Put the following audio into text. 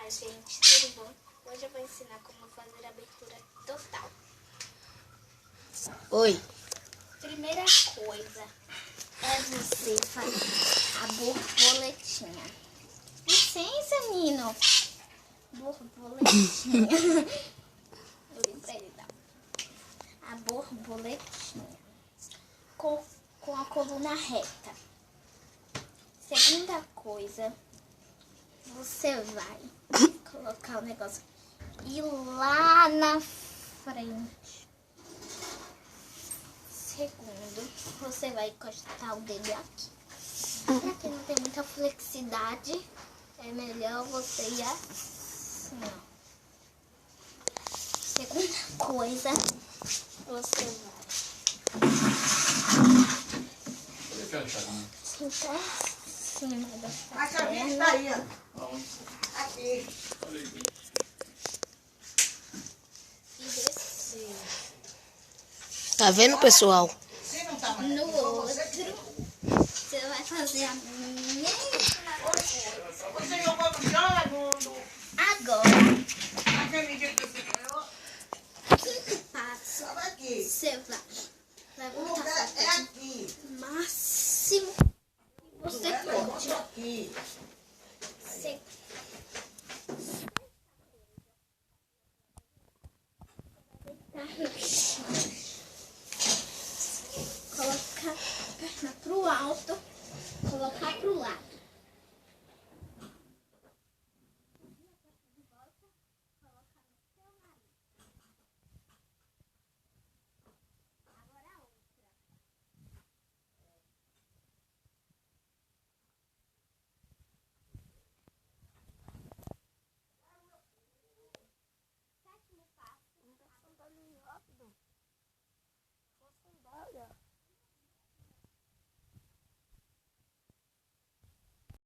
Olá, gente, tudo bom? Hoje eu vou ensinar como fazer a abertura total. Oi. Primeira coisa é você fazer a borboletinha. Licença, menino. Borboletinha. Eu vim pra ele, tá? A borboletinha. Com a coluna reta. Segunda coisa, você vai colocar o negócio e lá na frente. Segundo, você vai encostar o dedo aqui. Pra quem não tem muita flexibilidade, é melhor você ir assim, ó. Segunda coisa, você vai sentar em cima da sua A chavinha perna. está aí, ó. Aqui. E descer. Tá vendo, pessoal? Se não tá No outro, você vai fazer a mesma coisa. Você jogou no chão, Agora, aquele dia que você ganhou, quinto passo, estava aqui. você vai